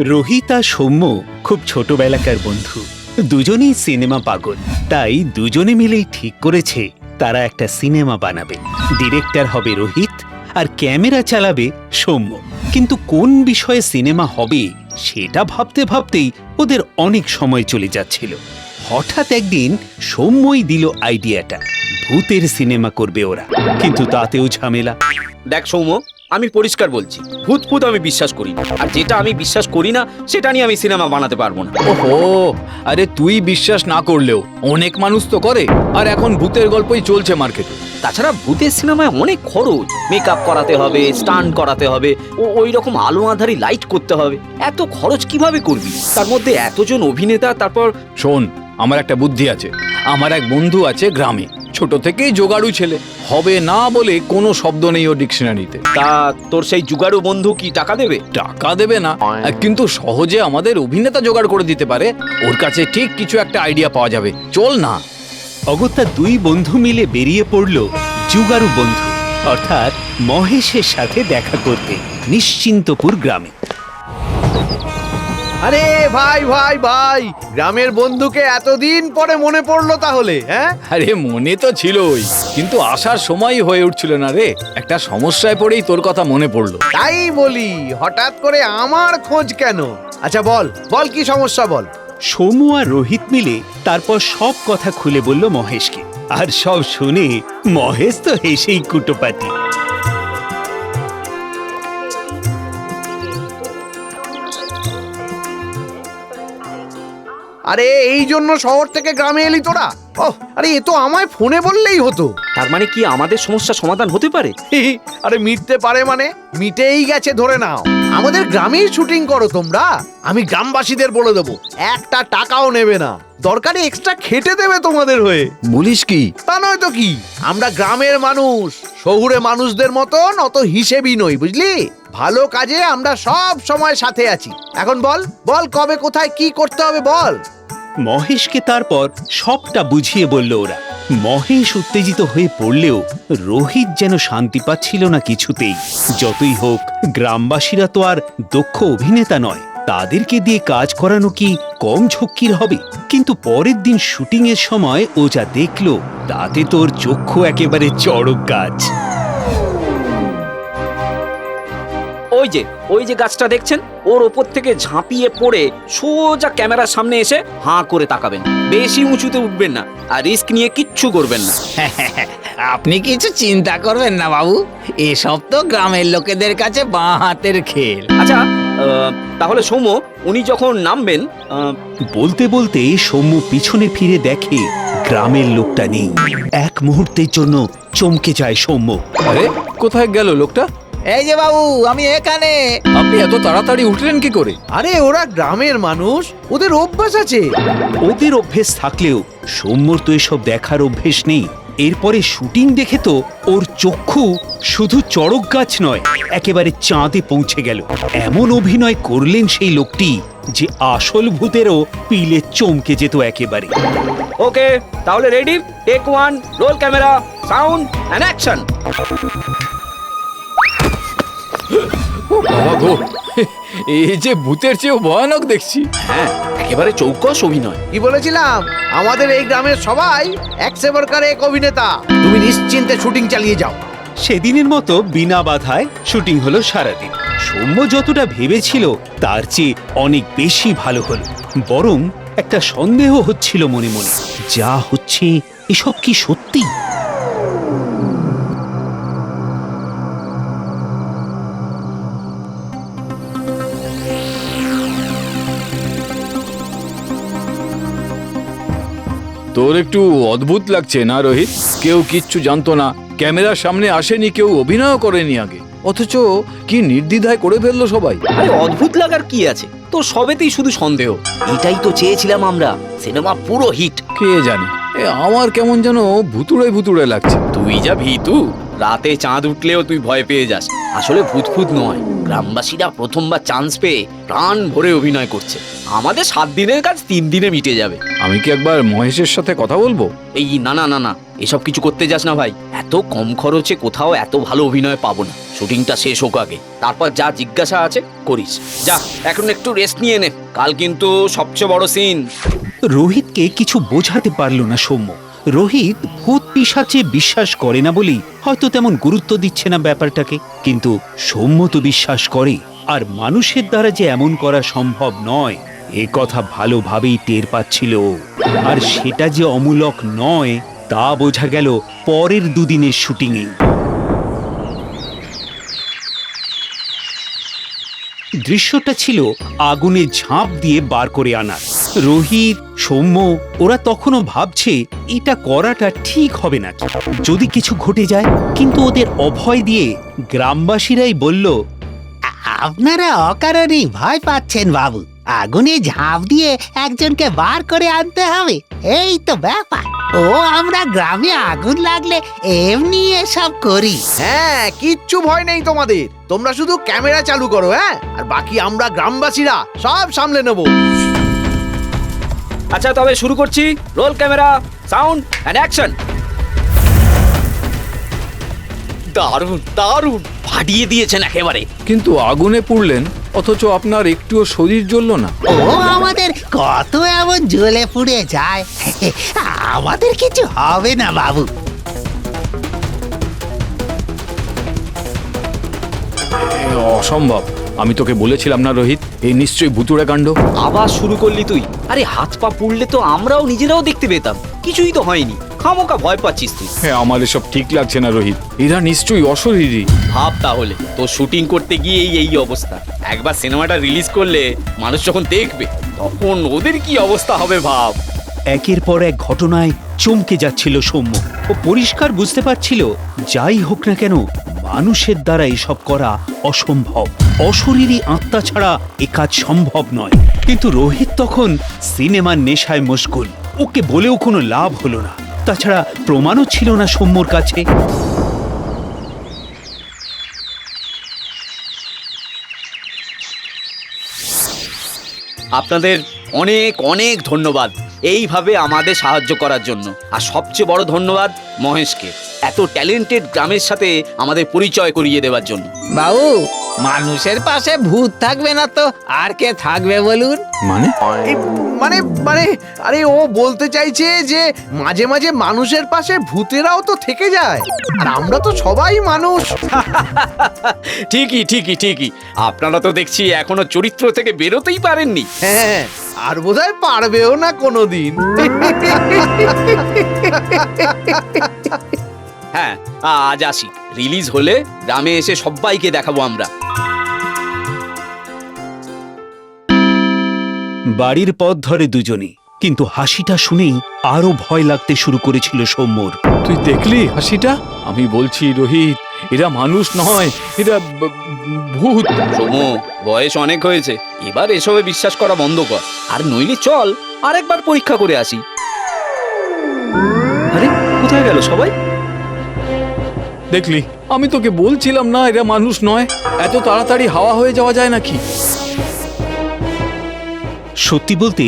রোহিত আর সৌম্য খুব ছোটবেলাকার বন্ধু। দুজনেই সিনেমা পাগল, তাই দুজনে মিলেই ঠিক করেছে তারা একটা সিনেমা বানাবে। ডিরেক্টর হবে রোহিত আর ক্যামেরা চালাবে সৌম্য। কিন্তু কোন বিষয়ে সিনেমা হবে সেটা ভাবতে ভাবতেই ওদের অনেক সময় চলে যাচ্ছিল। হঠাৎ একদিন সৌম্যই দিল আইডিয়াটা, ভূতের সিনেমা করবে ওরা। কিন্তু তাতেও ঝামেলা। দেখ সৌম্য, আমি পরিষ্কার বলছি, ভূত ভূত আমি বিশ্বাস করি না। আর যেটা আমি বিশ্বাস করি না সেটা নিয়ে আমি সিনেমা বানাতে পারবো না। ওহো, আরে তুই বিশ্বাস না করলেও অনেক মানুষ তো করে, আর এখন ভূতের গল্পই চলছে মার্কেটে। তাছাড়া ভূতের সিনেমায় অনেক খরচ, মেকআপ করাতে হবে, স্টান্ট করাতে হবে, ওই রকম আলো আঁধারি লাইট করতে হবে। এত খরচ কিভাবে করবি? তার মধ্যে এতজন অভিনেতা। তারপর শোন, আমার একটা বুদ্ধি আছে। আমার এক বন্ধু আছে গ্রামে, ছোট থেকেই জোগাড়ু ছেলে, হবে না বলে কোনো শব্দ নেই ওর ডিকশনারিতে। তা তোর সেই জুগাড়ু বন্ধু কি টাকা দেবে? টাকা দেবে না, কিন্তু সহজে আমাদের অভিনেতা জোগাড় করে দিতে পারে। ওর কাছে ঠিক কিছু একটা আইডিয়া পাওয়া যাবে, চল না। অগত্যা দুই বন্ধু মিলে বেরিয়ে পড়ল জুগারু বন্ধু অর্থাৎ মহেশের সাথে দেখা করতে নিশ্চিন্তপুর গ্রামে। আরে ভাই ভাই ভাই, গ্রামের বন্ধুকে এতদিন পরে মনে পড়লো তাহলে? হ্যাঁ, আরে মনে তো ছিলই, কিন্তু আসার সময় হয়ে উঠছিল না রে। একটা সমস্যায় পড়েই তোর কথা মনে পড়লো। তাই বলি, হঠাৎ করে আমার খোঁজ কেন? আচ্ছা বল বল, কি সমস্যা বল। সৌম্য আর রোহিত মিলে তারপর সব কথা খুলে বলল মহেশকে। আর সব শুনে মহেশ তো হেসেই কুটোপাতি। আরে এই জন্য শহর থেকে গ্রামে এলি তোরা? ওহ, আরে এ তো আমায় ফোনে বললেই হতো। তার মানে কি আমাদের সমস্যা সমাধান হতে পারে? আরে মিটতে পারে মানে মিটেই গেছে ধরে নাও। আমাদের গ্রামেই শুটিং করো তোমরা, আমি গ্রামবাসীদের বলে দেবো, একটা টাকাও নেবে না, দরকারে এক্সট্রা খেটে দেবে তোমাদের হয়ে। বলিস কি? তা নয় তো কি, আমরা গ্রামের মানুষ, শহুরে মানুষদের মতন অত হিসেবই নই, বুঝলি? ভালো কাজে আমরা সব সময় সাথে আছি। এখন বল বল, কবে কোথায় কি করতে হবে বল। মহেশকে তারপর সবটা বুঝিয়ে বলল ওরা। মহেশ উত্তেজিত হয়ে পড়লেও রোহিত যেন শান্তি পাচ্ছিল না কিছুতেই। যতই হোক গ্রামবাসীরা তো আর দক্ষ অভিনেতা নয়, তাদেরকে দিয়ে কাজ করানো কি কম ঝক্কির হবে? কিন্তু পরের দিন শুটিং এর সময় ও যা দেখলো তাতে তোর চক্ষু একেবারে চড়ক গাছ। ওই যে গাছটা দেখছেন, ওর ওপর থেকে ঝাঁপিয়ে পড়ে সোজা ক্যামেরার সামনে এসে হাঁ করে তাকাবেন। বেশি উঁচুতে উঠবেন না, আর রিস্ক নিয়ে কিচ্ছু করবেন না। আপনি কিছু চিন্তা করবেন না বাবু, এসব তো গ্রামের লোকেদের কাছে বাঁ হাতের খেল। আচ্ছা, তাহলে সৌম্য, উনি যখন নামবেন। বলতে বলতে সৌম্য পিছনে ফিরে দেখে গ্রামের লোকটা নেই। এক মুহূর্তের জন্য চমকে যায় সৌম্য। আরে কোথায় গেল লোকটা? এই যে বাবু, আমি এখানে। আপনি এত তাড়াতাড়ি উঠলেন কি করে? আরে ওরা গ্রামের মানুষ, ওদের অভ্যাস আছে। ওদের অভ্যেস থাকলেও সৌম্যর তো এসব দেখার অভ্যেস নেই। এরপরে শুটিং দেখে তো ওর চক্ষু শুধু চড়ক গাছ নয়, একেবারে চাঁদে পৌঁছে গেল। এমন অভিনয় করলেন সেই লোকটি যে আসল ভূতেরও পিলে চমকে যেত একেবারে। ওকে, তাহলে ready, take one, roll camera, sound and action. ও বাবা গো, এই যে ভূতের চেয়েও ভয়ানক দেখছি। হ্যাঁ, একেবারে চৌকস অভিনয়। কি বলেছিলাম, আমাদের এই গ্রামের সবাই এক সেবরকার এক অভিনেতা। তুমি নিশ্চিন্তে শুটিং চালিয়ে যাও। সেদিনের মতো বিনা বাধায় শুটিং হলো সারাদিন। সৌম্য যতটা ভেবেছিল তার চেয়ে অনেক বেশি ভালো হলো। বরং একটা সন্দেহ হচ্ছিল মনে মনে, যা হচ্ছে এসব কি সত্যি? তোর একটু অদ্ভুত লাগছে না রোহিত? কেউ কিচ্ছু জানতো না, ক্যামেরার সামনে আসেনি, কেউ অভিনয় করেনি আগে, অথচ কি নির্দ্বিধায় করে ফেললো সবাই। আরে অদ্ভুত লাগার কি আছে? তো সবেতেই শুধু সন্দেহ। এটাই তো চেয়েছিলাম আমরা, সিনেমা পুরো হিট। কে জানে, আমার কেমন যেন ভুতুড়ে ভুতুড়ে লাগছে। তুই যা ভীতু, রাতে চাঁদ উঠলেও তুই ভয় পেয়ে যাস। আসলে ভূত নয়, গ্রামবাসীরা প্রথমবার চান্স পেয়ে প্রাণ ভরে অভিনয় করছে। আমাদের 7 দিনের কাজ 3 দিনে মিটে যাবে। আমি কি একবার মহেশের সাথে কথা বলবো? এই না, এসব কিছু করতে যাস না ভাই। এত কম খরচে কোথাও এত ভালো অভিনয় পাবো না। শুটিংটা শেষ হোক আগে, তারপর যা জিজ্ঞাসা আছে করিস। যা এখন একটু রেস্ট নিয়ে নে, কাল কিন্তু সবচেয়ে বড় সিন। রোহিতকে কিছু বোঝাতে পারল না সৌম্য। রোহিত ভূত পিশাচে বিশ্বাস করে না বলেই হয়তো তেমন গুরুত্ব দিচ্ছে না ব্যাপারটাকে, কিন্তু সৌম্য তো বিশ্বাস করে। আর মানুষের দ্বারা যে এমন করা সম্ভব নয় এ কথা ভালোভাবেই টের পাচ্ছিল ও। আর সেটা যে অমূলক নয় তা বোঝা গেল পরের দুদিনের শুটিংয়ে। দৃশ্যটা ছিল আগুনে ঝাঁপ দিয়ে বার করে আনার। রোহিত, সৌম্য ওরা তখনও ভাবছে এটা করাটা ঠিক হবে না, যদি কিছু ঘটে যায়। কিন্তু ওদের অভয় দিয়ে গ্রামবাসীরাই বলল, আপনারা অকারণে ভয় পাচ্ছেন বাবু। আগুনে ঝাঁপ দিয়ে একজনকে বার করে আনতে হবে, এই তো ব্যাপার। ও আমরা গ্রামে আগুন লাগলে এমনি এসব করি। হ্যাঁ, কিচ্ছু ভয় নেই তোমাদের। তোমরা শুধু ক্যামেরা চালু করো, হ্যাঁ, আর বাকি আমরা গ্রামবাসীরা সব সামলে নেব। আচ্ছা তবে শুরু করছি। Role camera, sound and action. দারুণ ফাটিয়ে দিয়েছেন একেবারে। কিন্তু আগুনে পুড়লেন অথচ আপনার একটুও শরীর জ্বলল না। ও আমাদের কত এমন জ্বলে পুড়ে যায়, আমাদের কিছু হবে না বাবু। এ অসম্ভব। আমি তোকে বলেছিলাম না রোহিত, এই নিশ্চয়ই ভুতুড়ে কাণ্ড। আবার শুরু করলি তুই? আরে হাত পা পুড়লে তো আমরাও নিজেরাও দেখতে পেতাম, কিছুই তো হয়নি। খামোকা ভয় পাচ্ছিস তুই। হ্যাঁ, আমার এসব ঠিক লাগছে না রোহিত। এরা নিশ্চয়ই অশরীরী। ভাব তাহলে, তো শুটিং করতে গিয়ে এই অবস্থা। একবার সিনেমাটা রিলিজ করলে মানুষ যখন দেখবে তখন ওদের কি অবস্থা হবে ভাব। একের পর এক ঘটনায় চমকে যাচ্ছিল সৌম্য। ও পরিষ্কার বুঝতে পারছিল যাই হোক না কেন মানুষের দ্বারা এসব করা অসম্ভব। অশরীরী আত্মা ছাড়া এ কাজ সম্ভব নয়। কিন্তু রোহিত তখন সিনেমার নেশায় মশগুল। ওকে বলেও কোনো লাভ হলো না, তাছাড়া প্রমাণও ছিল না সৌম্যর কাছে। আপনাদের অনেক অনেক ধন্যবাদ এইভাবে আমাদের সাহায্য করার জন্য। আর সবচেয়ে বড় ধন্যবাদ মহেশকে, এত ট্যালেন্টেড গ্রামের সাথে আমাদের পরিচয় করিয়ে দেওয়ার জন্য। বাবু, মানুষের পাশে ভূত থাকবে না তো আর কে থাকবে বলুন? মানে এই মানে মানে আরে ও বলতে চাইছে যে মাঝে মাঝে মানুষের পাশে ভূতেরাও তো থেকে যায়, আর আমরা তো সবাই মানুষ। ঠিকই। আপনারা তো দেখছি এখনো চরিত্র থেকে বেরোতেই পারেননি। হ্যাঁ, আর বোধহয় পারবেও না কোনোদিন। হ্যাঁ, আজ আসি। রিলিজ হলে গ্রামে এসে সবাইকে দেখাবো আমরা। বাড়ির পথ ধরে দুজনে, কিন্তু হাসিটা শুনেই আরো ভয় লাগতে শুরু করেছিল সৌম্যর। তুই দেখলি হাসিটা? আমি বলছি রোহিত, এরা মানুষ নয়, এরা ভূত। সোমো, বয়স অনেক হয়েছে, এবার এসবে বিশ্বাস করা বন্ধ কর। আর নইলে চল আরেকবার পরীক্ষা করে আসি। আরে কোথায় গেল সবাই? দেখলি, আমি তোকে বলছিলাম না এরা মানুষ নয়। এত তাড়াতাড়ি হাওয়া হয়ে যাওয়া যায় নাকি? সত্যি বলতে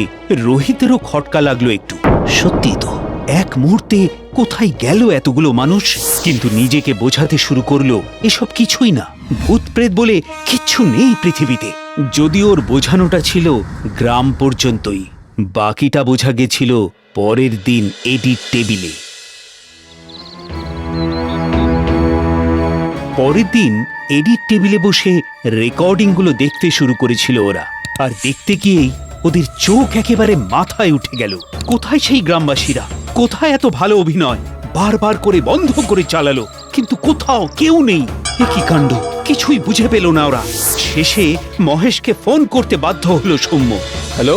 রোহিতেরও খটকা লাগলো একটু। সত্যি তো, এক মুহূর্তে কোথায় গেল এতগুলো মানুষ। কিন্তু নিজেকে বোঝাতে শুরু করলো এসব কিছুই না, ভূত প্রেত বলে কিচ্ছু নেই পৃথিবীতে। যদি ওর বোঝানোটা ছিল গ্রাম পর্যন্তই, বাকিটা বোঝা গেছিল পরের দিন এডিট টেবিলে। পরের দিন এডিট টেবিলে বসে রেকর্ডিংগুলো দেখতে শুরু করেছিল ওরা। আর দেখতে গিয়েই ওদের চোখ একেবারে মাথায় উঠে গেল। কোথায় সেই গ্রামবাসীরা? কোথায় এত ভালো অভিনয়? বারবার করে বন্ধ করে চালালো, কিন্তু কোথাও কেউ নেই। এ কি কাণ্ড! কিছুই বুঝে পেল না ওরা। শেষে মহেশকে ফোন করতে বাধ্য হলো সৌম্য। হ্যালো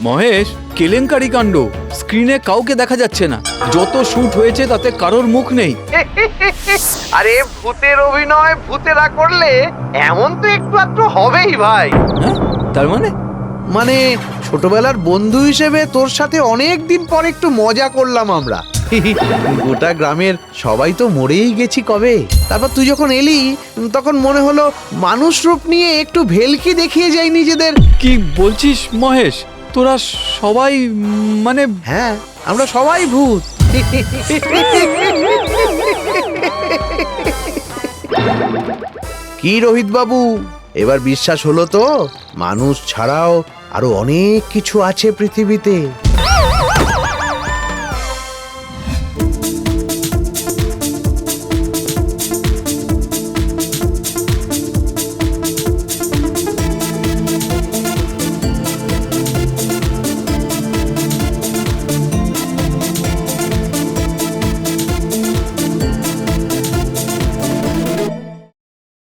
মহেশ, কেলেঙ্কারি কাণ্ড। স্ক্রিনে কাউকে দেখা যাচ্ছে না। যত শুট হয়েছে তাতে কারোর মুখ নেই। আরে ভূতের অভিনয় ভূতেরা করলে এমন তো একটু আধটু হবেই ভাই। হ্যাঁ, তার মানে ছোটবেলার বন্ধু হিসেবে তোর সাথে অনেক দিন পর একটু মজা করলাম আমরা। গোটা গ্রামের সবাই তো মরেই গেছি কবে। তারপর তুই যখন এলি তখন মনে হলো মানুষ রূপ নিয়ে একটু ভেলকি দেখিয়ে যাই নিজেদের। কি বলছিস মহেশ? তোরা সবাই মানে হ্যাঁ, আমরা সবাই ভূত। কি রোহিত বাবু, এবার বিশ্বাস হলো তো? মানুষ ছাড়াও আরো অনেক কিছু আছে পৃথিবীতে।